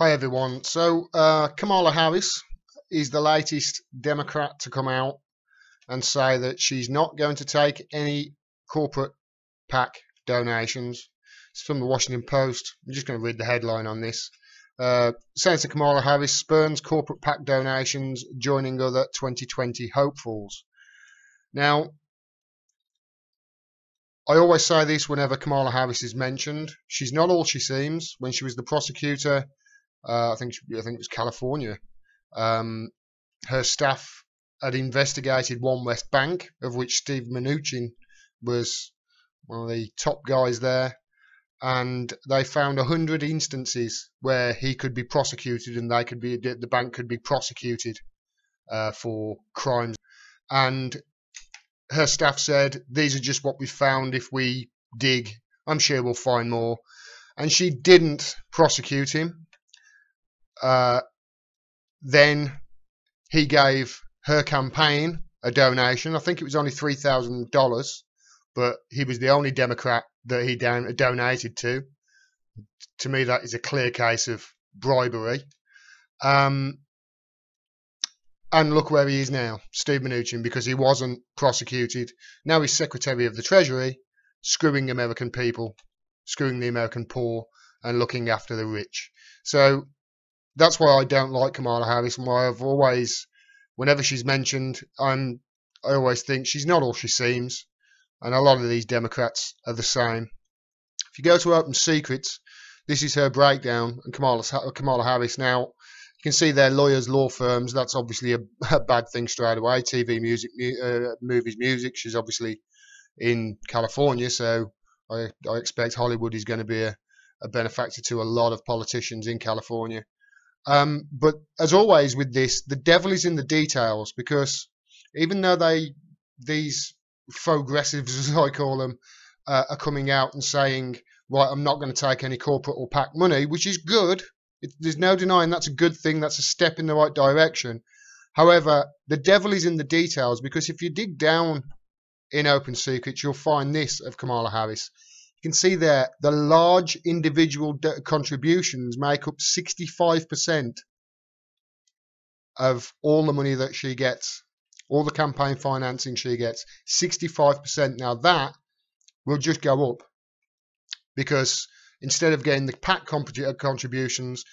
Hi everyone. So Kamala Harris is the latest Democrat to come out and say that she's not going to take any corporate PAC donations. It's from the Washington Post. I'm just going to read the headline on this. Senator Kamala Harris spurns corporate PAC donations, joining other 2020 hopefuls. Now, I always say this whenever Kamala Harris is mentioned. She's not all she seems. When she was the prosecutor, I think it was California. Her staff had investigated One West Bank, of which Steve Mnuchin was one of the top guys there, and they found 100 instances where he could be prosecuted, and the bank could be prosecuted for crimes. And her staff said, "These are just what we found. If we dig, I'm sure we'll find more." And she didn't prosecute him. Then he gave her campaign a donation. I think it was only $3,000, but he was the only Democrat that he donated to. To me, that is a clear case of bribery. And look where he is now, Steve Mnuchin, because he wasn't prosecuted. Now he's Secretary of the Treasury, screwing American people, screwing the American poor, and looking after the rich. So that's why I don't like Kamala Harris, and why I've always, whenever she's mentioned, I always think she's not all she seems, and a lot of these Democrats are the same. If you go to Open Secrets, this is her breakdown, and Kamala Harris. Now, you can see their lawyers, law firms. That's obviously a bad thing straight away. TV, music, movies, music. She's obviously in California, so I expect Hollywood is going to be a benefactor to a lot of politicians in California. But as always with this, the devil is in the details, because even though these progressives, as I call them, are coming out and saying, right, I'm not going to take any corporate or PAC money, which is good. There's no denying that's a good thing. That's a step in the right direction. However, the devil is in the details, because if you dig down in Open Secrets, you'll find this of Kamala Harris. You can see there the large individual contributions make up 65% of all the money that she gets, all the campaign financing she gets. 65%. Now that will just go up, because instead of getting the PAC contributions,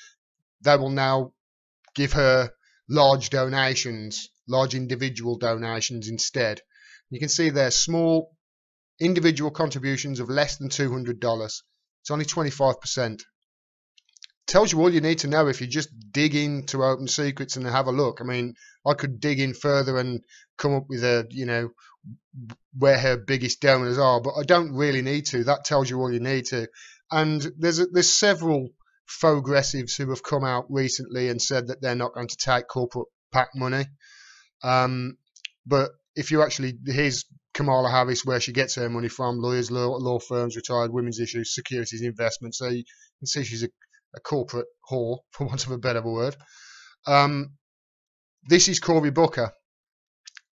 they will now give her large donations, large individual donations instead. You can see there small individual contributions of less than $200. It's only 25%. Tells you all you need to know if you just dig into Open Secrets and have a look. I mean, I could dig in further and come up with where her biggest donors are, but I don't really need to. That tells you all you need to. And there's several progressives who have come out recently and said that they're not going to take corporate PAC money. But if you actually, here's Kamala Harris, where she gets her money from: lawyers, law firms, retired women's issues, securities, investments. So you can see she's a corporate whore, for want of a better word. This is Cory Booker,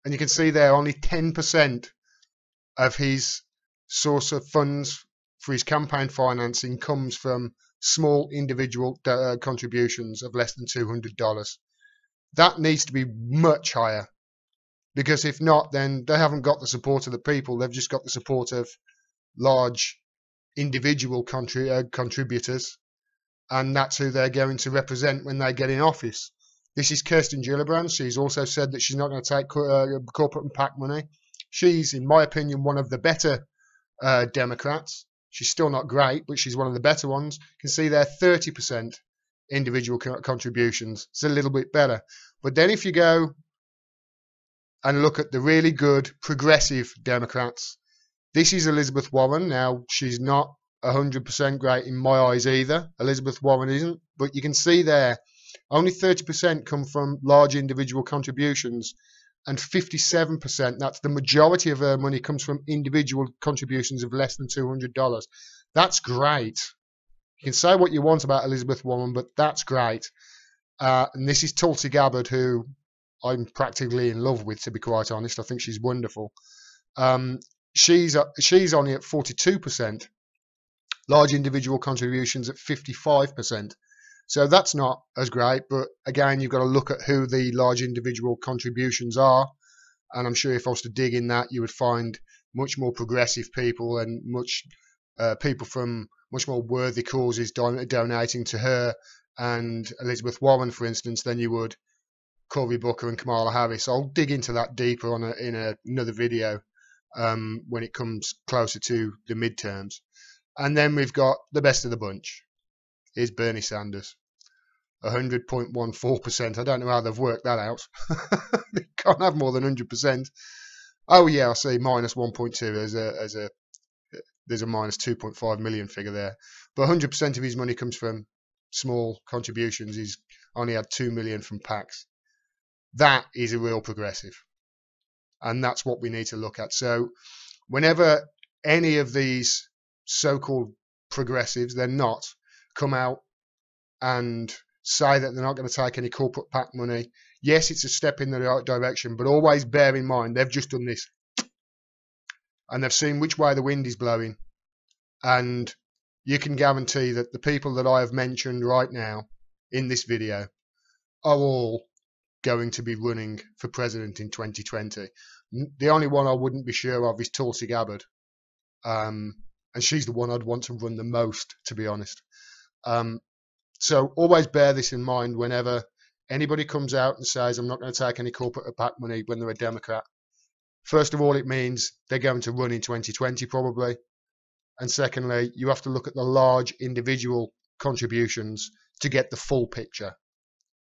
and you can see there only 10% of his source of funds for his campaign financing comes from small individual contributions of less than $200. That needs to be much higher, because if not, then they haven't got the support of the people. They've just got the support of large individual contributors, and that's who they're going to represent when they get in office. This is Kirsten Gillibrand. She's also said that she's not going to take corporate and PAC money. She's, in my opinion, one of the better Democrats. She's still not great, but she's one of the better ones. You can see there 30% individual contributions. It's a little bit better. But then if you go and look at the really good progressive Democrats, this is Elizabeth Warren. Now, she's not 100% great in my eyes either. Elizabeth Warren isn't. But you can see there, only 30% come from large individual contributions, and 57%, that's the majority of her money, comes from individual contributions of less than $200. That's great. You can say what you want about Elizabeth Warren, but that's great. And this is Tulsi Gabbard, who I'm practically in love with, to be quite honest. I think she's wonderful. She's only at 42%. Large individual contributions at 55%. So that's not as great, but again, you've got to look at who the large individual contributions are. And I'm sure if I was to dig in that, you would find much more progressive people and people from much more worthy causes donating to her and Elizabeth Warren, for instance, than you would Cory Booker and Kamala Harris. I'll dig into that deeper in another video when it comes closer to the midterms. And then we've got the best of the bunch is Bernie Sanders. 100.14%. I don't know how they've worked that out. They can't have more than 100%. Oh yeah, I see minus 1.2 there's a minus 2.5 million figure there. But 100% of his money comes from small contributions. He's only had 2 million from PACs. That is a real progressive. And that's what we need to look at. So whenever any of these so-called progressives, they're not, come out and say that they're not going to take any corporate PAC money, yes, it's a step in the right direction, but always bear in mind they've just done this. And they've seen which way the wind is blowing. And you can guarantee that the people that I have mentioned right now in this video are all going to be running for president in 2020. The only one I wouldn't be sure of is Tulsi Gabbard. And she's the one I'd want to run the most, to be honest. So always bear this in mind whenever anybody comes out and says, I'm not going to take any corporate PAC money when they're a Democrat. First of all, it means they're going to run in 2020 probably. And secondly, you have to look at the large individual contributions to get the full picture.